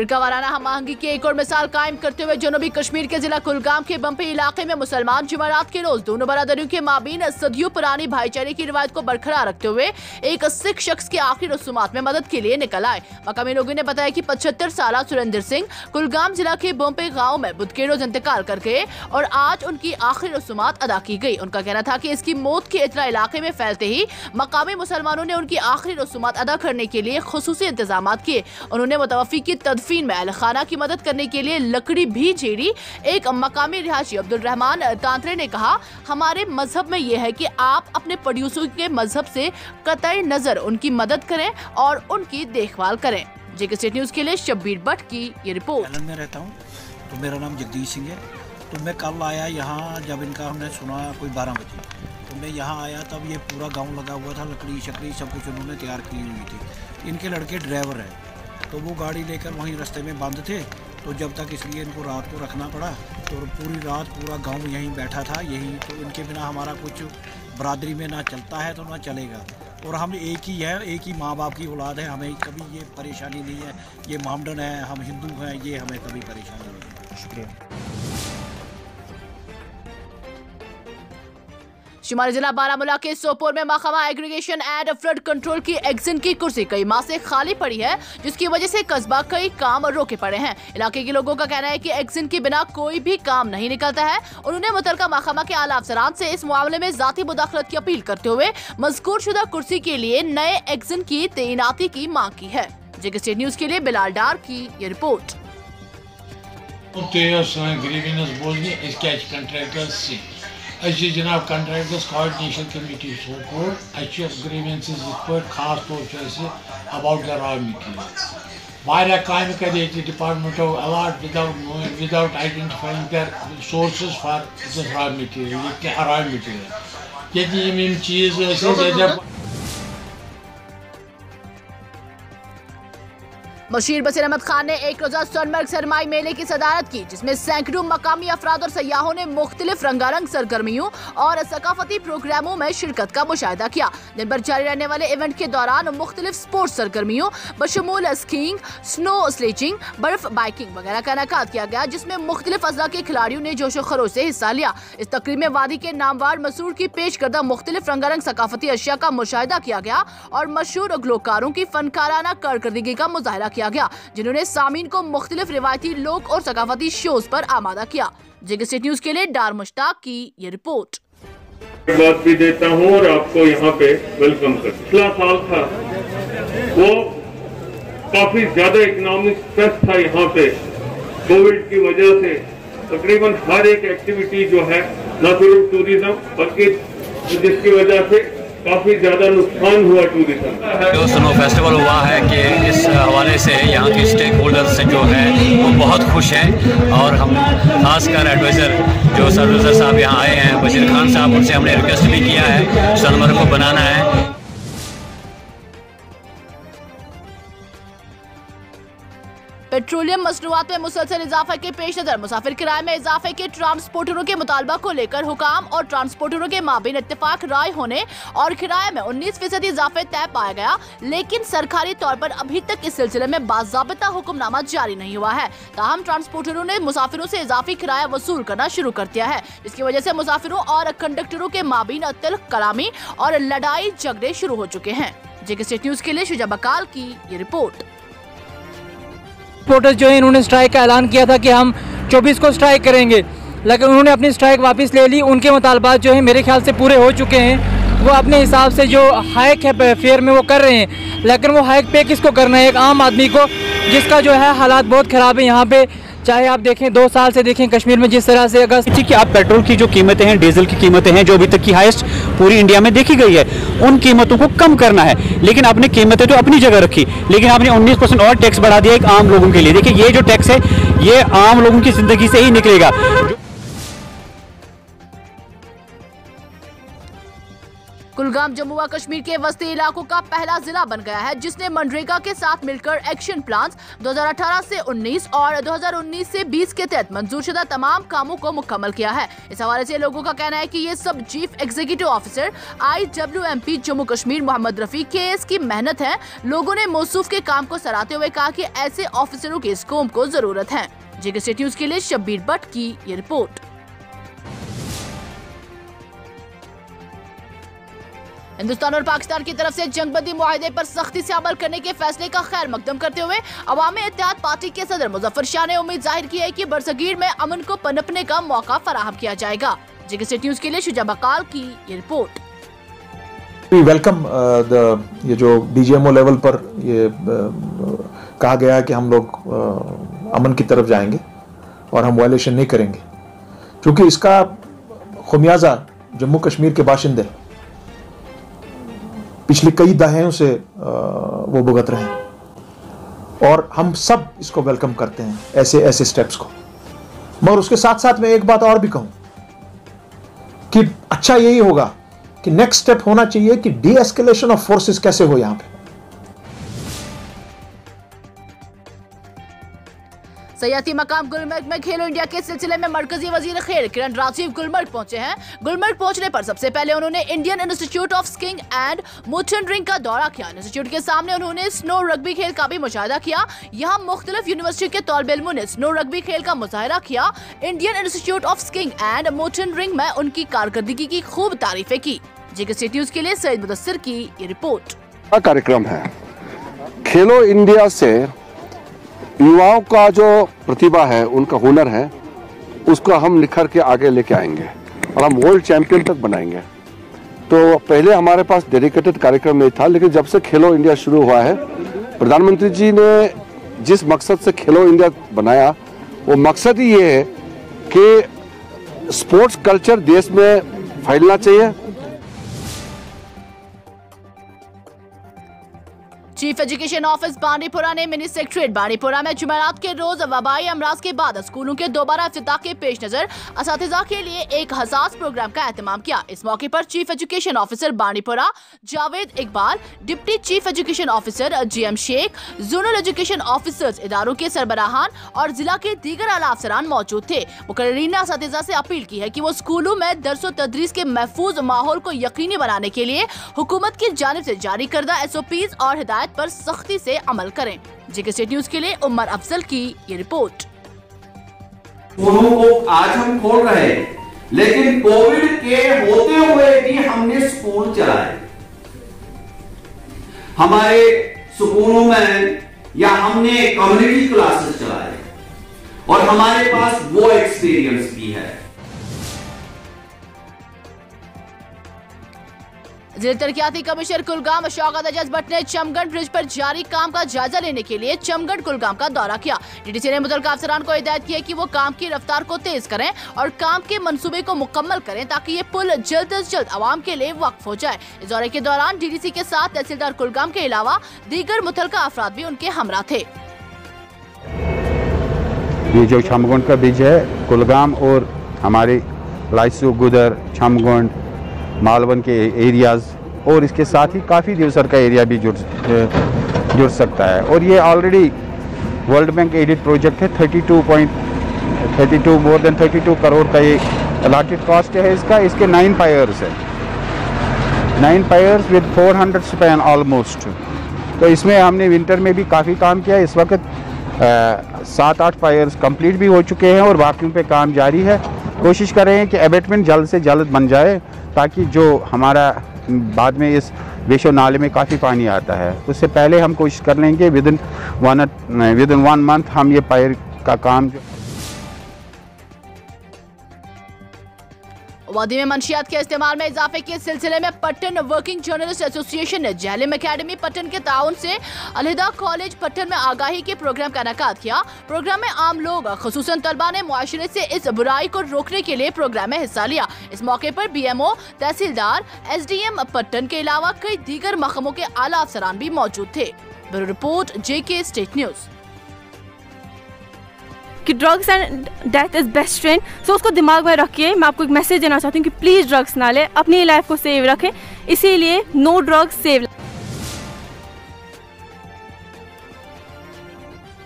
फिरका वाराना हम आहंगी की एक और मिसाल कायम करते हुए जनूबी कश्मीर के जिला कुलगाम के बम्पी इलाके में मुसलमान जुमेरात के रोज दोनों बरादरियों के माबीन सदियों पुरानी भाईचारे की रिवायत को बरकरार रखते हुए एक सिख शख्स की आखिरी रसूमात में मदद के लिए निकल आए। मकामी लोगों ने बताया कि 75 साल सुरेंद्र सिंह कुलगाम जिला के बम्पी गाँव में बुध के रोज इंतकाल कर गए और आज उनकी आखिरी रसूमात अदा की गई। उनका कहना था कि इसकी मौत की इतला इलाके में फैलते ही मकामी मुसलमानों ने उनकी आखिरी रसूमात अदा करने के लिए खुसूसी इंतजाम किए। उन्होंने मुतवफ़ी की तदफीन में अहल खाना की मदद करने के लिए लकड़ी भी झेड़ी। एक मकामी रिहायशी अब्दुल रहमान तांत्रे ने कहा, हमारे मजहब में यह है कि आप अपने पड़ोसियों के मजहब से कतई नजर उनकी मदद करें और उनकी देखभाल करें। जेके स्टेट न्यूज के लिए शब्बीर भट्ट की ये रिपोर्ट। मैं रहता हूँ तो मेरा नाम जगदीश सिंह है। तो मैं कल आया यहाँ, जब इनका हमने सुना कोई 12 बजे, तो मैं यहाँ आया तब ये पूरा गांव लगा हुआ था, लकड़ी शकड़ी सब कुछ उन्होंने तैयार की हुई थी। इनके लड़के ड्राइवर हैं तो वो गाड़ी लेकर वहीं रास्ते में बंद थे, तो जब तक इसलिए इनको रात को रखना पड़ा। तो पूरी रात पूरा गांव यहीं बैठा था यहीं। तो इनके बिना हमारा कुछ बरादरी में ना चलता है तो ना चलेगा। और हम एक ही है, एक ही माँ बाप की औलाद है, हमें कभी ये परेशानी नहीं है। ये मोहम्मडन है, हम हिंदू हैं, ये हमें कभी परेशानी नहीं है। शुक्रिया। शुमारी जिला बारामूला के सोपोर में महकमा एग्रीगेशन एंड फ्लड कंट्रोल की एग्जिन की कुर्सी कई माह से खाली पड़ी है, जिसकी वजह से कस्बा कई काम रोके पड़े हैं। इलाके के लोगों का कहना है कि एग्जिन के बिना कोई भी काम नहीं निकलता है। उन्होंने मुतलका महकमा के आला अफसरान से इस मामले में जाती मुदाखलत की अपील करते हुए मज़कूर शुदा कुर्सी के लिए नए एग्जिन की तैनाती की मांग की है। जेके स्टेट न्यूज के लिए बिलाल डार की ये रिपोर्ट। जनाब contractors coordination committee Sopore grievances खास तौर अबाउट द रॉ मटीरियल वारिया काम कर डिपार्टमेंटो allot without identifying their sources for this raw material raw material ये चीज़। मशीर बशीर अहमद खान ने एक रोजा सोनमर्ग सरमाई मेले की सदारत की, जिसमें सैकड़ों मकामी अफराद और सयाहों ने मुख्तलिफ रंगारंग सरगर्मियों और सकाफती प्रोग्रामों में शिरकत का मुशाहिदा किया। दिन भर जारी रहने वाले इवेंट के दौरान मुख्तलिफ स्पोर्ट्स सरगर्मियों बशमूल स्कीइंग, स्नो स्लेजिंग, बर्फ बाइकिंग वगैरह का इनेकाद किया गया, जिसमें मुख्तलिफ अजला के खिलाड़ियों ने जोशो खरोश से हिस्सा लिया। इस तकरीब में वादी के नामवार मसूर की पेश करदा मुख्तलिफ रंगारंग सकाफती अशिया का मुशाहिदा किया गया और मशहूर गुलकारों की फनकाराना कारकर्दगी का मुजाहरा किया गया, जिन्होंने सामीन को मुख्तलिफ रिवायती लोक और सकाफती शोज पर आमादा किया। जेके स्टेट न्यूज के लिए डार मुश्ताक की ये रिपोर्ट। बात भी देता हूँ और आपको यहाँ पे वेलकम कर। पिछला साल था वो काफी ज्यादा इकोनॉमिक स्ट्रेस था यहाँ पे कोविड की वजह से। तकरीबन हर एक एक्टिविटी जो है न सिर्फ टूरिज्म बल्कि जिसकी वजह से काफी ज्यादा नुकसान हुआ टूरिज्म। जो स्नो फेस्टिवल हुआ है कि इस हवाले से यहाँ के स्टेक होल्डर्स से जो है वो बहुत खुश हैं और हम खासकर एडवाइज़र जो सर्विसर साहब यहाँ आए हैं बशीर खान साहब, उनसे हमने रिक्वेस्ट भी किया है सोनमर्ग को बनाना है। पेट्रोलियम मसनूआत में मुसलसल इजाफे के पेश नजर मुसाफिर किराए में इजाफे के ट्रांसपोर्टरों के मुतालबा को लेकर हुकाम और ट्रांसपोर्टरों के माबीन इत्तेफाक राय होने और किराए में 19% इजाफे तय पाया गया, लेकिन सरकारी तौर पर अभी तक इस सिलसिले में बाज़ाबिता हुक्मनामा जारी नहीं हुआ है। ताहम ट्रांसपोर्टरों ने मुसाफिरों से इजाफी किराया वसूल करना शुरू कर दिया है, जिसकी वजह से मुसाफिरों और कंडक्टरों के माबीन तिल्क कलामी और लड़ाई झगड़े शुरू हो चुके हैं। जेके स्टेट न्यूज के लिए शुजा बकाल की ये रिपोर्ट। ट्रांसपोर्टर्स जो है इन्होंने स्ट्राइक का ऐलान किया था कि हम 24 को स्ट्राइक करेंगे, लेकिन उन्होंने अपनी स्ट्राइक वापस ले ली। उनके मुतालबात जो है मेरे ख्याल से पूरे हो चुके हैं। वो अपने हिसाब से जो हाइक है फेयर में वो कर रहे हैं, लेकिन वो हाइक पे किसको करना है? एक आम आदमी को, जिसका जो है हालात बहुत ख़राब है यहाँ पे। चाहे आप देखें 2 साल से देखें कश्मीर में जिस तरह से अगस्त कि आप पेट्रोल की जो कीमतें हैं, डीजल की कीमतें हैं जो अभी तक की हाईएस्ट पूरी इंडिया में देखी गई है, उन कीमतों को कम करना है। लेकिन आपने कीमतें तो अपनी जगह रखी, लेकिन आपने 19% और टैक्स बढ़ा दिया एक आम लोगों के लिए। देखिए ये जो टैक्स है ये आम लोगों की जिंदगी से ही निकलेगा। कुलगाम जम्मू व कश्मीर के वस्ती इलाकों का पहला जिला बन गया है जिसने मनरेगा के साथ मिलकर एक्शन प्लान 2018 से 19 और 2019 से 20 के तहत मंजूरशुदा तमाम कामों को मुकम्मल किया है। इस हवाले से लोगों का कहना है कि ये सब chief executive officer IWMP Jammu Kashmir Mohammad Rafi KS की मेहनत है। लोगों ने मौसूफ के काम को सराहते हुए कहा कि ऐसे ऑफिसरों की इस कौम को जरूरत है। JK न्यूज़ के लिए शब्बीर भट्ट की ये रिपोर्ट। हिंदुस्तान और पाकिस्तान की तरफ से जंगबंदी मुआहदे पर सख्ती से अमल करने के फैसले का खैर मकदम करते हुए अवामी इत्तेहाद पार्टी के सदर मुजफ्फर शाह ने उम्मीद जाहिर की है कि बरसगीर में अमन को पनपने का मौका फराहम किया जाएगा। JK न्यूज़ के लिए शुजा बकाल की ये रिपोर्ट। We welcome ये जो DGMO लेवल पर ये कहा गया है कि हम लोग अमन की तरफ जाएंगे और हम वायलेशन नहीं करेंगे, क्योंकि इसका खुमियाजा जम्मू कश्मीर के बाशिंदे पिछले कई दहाइयों से वो भुगत रहे हैं और हम सब इसको वेलकम करते हैं, ऐसे स्टेप्स को। मगर उसके साथ साथ मैं एक बात और भी कहूं कि अच्छा यही होगा कि नेक्स्ट स्टेप होना चाहिए कि डी एस्केलेशन ऑफ फोर्सेस कैसे हो यहां पे। सयाती मकाम गुलमर्ग में खेलो इंडिया के सिलसिले में मरकजी वजीर खेल किरण राजीव गुलमर्ग पहुंचे हैं। गुलमर्ग पहुंचने पर सबसे पहले उन्होंने Indian institute of skiing and mountaineering का दौरा किया। इंस्टीट्यूट के सामने उन्होंने स्नो रग्बी खेल का भी मुशाहिदा किया। यहां मुख्तलिफ यूनिवर्सिटी के तौलबे इल्मों ने स्नो रग्बी खेल का मुजाहिरा किया। Indian institute of skiing and mountaineering में उनकी कारकर्दगी की खूब तारीफें की। JK न्यूज़ के लिए सईद मुदस्सिर की ये रिपोर्ट। कार्यक्रम है खेलो इंडिया से युवाओं का जो प्रतिभा है, उनका हुनर है, उसको हम निखर के आगे लेके आएंगे और हम वर्ल्ड चैंपियन तक बनाएंगे। तो पहले हमारे पास डेडिकेटेड कार्यक्रम नहीं था, लेकिन जब से खेलो इंडिया शुरू हुआ है, प्रधानमंत्री जी ने जिस मकसद से खेलो इंडिया बनाया, वो मकसद ही ये है कि स्पोर्ट्स कल्चर देश में फैलना चाहिए। चीफ एजुकेशन ऑफिस बांडीपुरा ने मिनी सेक्रेटरीट बांडीपुरा में जुमेरात के रोज वबाई अमराज के बाद स्कूलों के दोबारा इफ्तिताह के पेश नजर असातिज़ा के लिए एक हसास प्रोग्राम का एहतमाम किया। इस मौके पर chief education officer Bandipora Javed Iqbal, deputy chief education officer GM Sheikh, zonal education officers इदारों के सरबराहान और जिला के दीगर आला अफसरान मौजूद थे। मुकर्रीन ने असातिज़ा से अपील की है कि वो स्कूलों में दरसो तदरीस के महफूज माहौल को यकीनी बनाने के लिए हुकूमत की जानिब से जारी करदा SOPs और हिदायत पर सख्ती से अमल करें। JK न्यूज़ के लिए उमर अफजल की ये रिपोर्ट। स्कूलों को आज हम खोल रहे हैं, लेकिन कोविड के होते हुए भी हमने स्कूल चलाए। हमारे स्कूलों में या हमने कम्युनिटी क्लासेस चलाए और हमारे पास वो एक्सपीरियंस भी है। जिला तरक्याती कमिश्नर कुलगाम शौकत एजाज भट्ट ने चमगढ़ ब्रिज पर जारी काम का जायजा लेने के लिए चमगढ़ कुलगाम का दौरा किया। DDC ने मुतल्लिका अफसरान को हिदायत की है कि वो काम की रफ्तार को तेज करें और काम के मंसूबे को मुकम्मल करें ताकि ये पुल जल्द अज जल्द आवाम के लिए वक्फ हो जाए। इस दौरे के दौरान DDC के साथ तहसीलदार कुलगाम के अलावा दीगर मुतल्लिका अफराद भी उनके हमरा थे। ये जो छमगुंड का ब्रिज है, कुलगाम और हमारे लाइसू, गुदर, छमगुंड, मालवन के एरियाज़ और इसके साथ ही काफ़ी देवसर का एरिया भी जुड़ सकता है। और ये already world bank aided project है। 32 मोर देन 32 करोड़ का ये अलॉटेड कॉस्ट है इसका। इसके 9 पायर्स है, 9 पायर्स विद 400 स्पैन ऑलमोस्ट। तो इसमें हमने विंटर में भी काफ़ी काम किया। इस वक्त 7-8 पायर्स कंप्लीट भी हो चुके हैं और बाकियों पे काम जारी है। कोशिश कर रहे हैं कि एबेटमेंट जल्द से जल्द बन जाए ताकि जो हमारा बाद में इस वेशो नाले में काफ़ी पानी आता है, उससे पहले हम कोशिश कर लेंगे विद इन 1 मंथ हम ये पायर का काम जो वादी में मंशियात के इस्तेमाल में इजाफे के सिलसिले में पट्टन वर्किंग जर्नलिस्ट एसोसिएशन ने जहलिम अकेडमी पट्टन के ताउन से अलहिदा कॉलेज पट्टन में आगाही के प्रोग्राम का इनेकाद किया। प्रोग्राम में आम लोग खुसूसन तलबा ने मुआशरे से इस बुराई को रोकने के लिए प्रोग्राम में हिस्सा लिया। इस मौके पर BMO, तहसीलदार, SDM पट्टन के अलावा कई दीगर महकमों के आला अफसरान भी मौजूद थे। Bureau report JK state news. कि drugs and death is best friend. So उसको दिमाग में रखिए। मैं आपको एक मैसेज देना चाहती हूँ कि प्लीज़ ड्रग्स ना लें, अपनी लाइफ को सेव रखें, इसीलिए नो ड्रग्स सेव।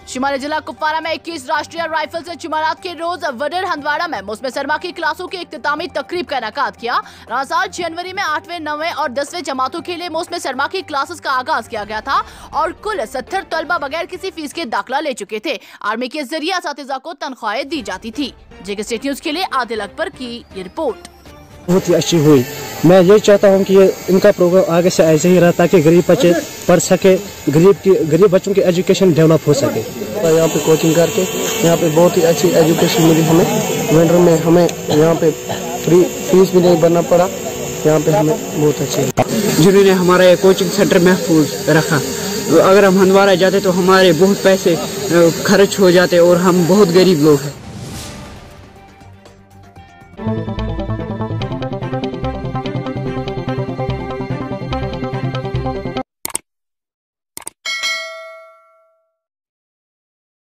शिमाली जिला कुपवारा में 21 राष्ट्रीय राइफल से जुमेरात के रोज वडर हंदवाड़ा में मौसम सरमा की क्लासों की इख्तितामी तकरीब का इनेकाद किया। रासाल जनवरी में 8वें, 9वें और 10वें जमातों के लिए मौसम सरमा की क्लासेस का आगाज किया गया था और कुल 70 तलबा बगैर किसी फीस के दाखिला ले चुके थे। आर्मी के जरिए असातिज़ा को तनख्वाहें दी जाती थी। जेके स्टेट न्यूज के लिए आदिल अकबर की ये रिपोर्ट। बहुत ही अच्छी हुई। मैं ये चाहता हूँ कि ये इनका प्रोग्राम आगे से ऐसे ही रहा ताकि गरीब बच्चे पढ़ सके, गरीब बच्चों की एजुकेशन डेवलप हो सके। तो यहाँ पे कोचिंग करके यहाँ पे बहुत ही अच्छी एजुकेशन मिली हमें। विंटर में हमें यहाँ पे फ्री फीस भी नहीं भरना पड़ा। यहाँ पे हमें बहुत अच्छी जिन्होंने हमारा ये कोचिंग सेंटर महफूज रखा। अगर हम हंदवाड़ा जाते तो हमारे बहुत पैसे खर्च हो जाते और हम बहुत गरीब लोग हैं।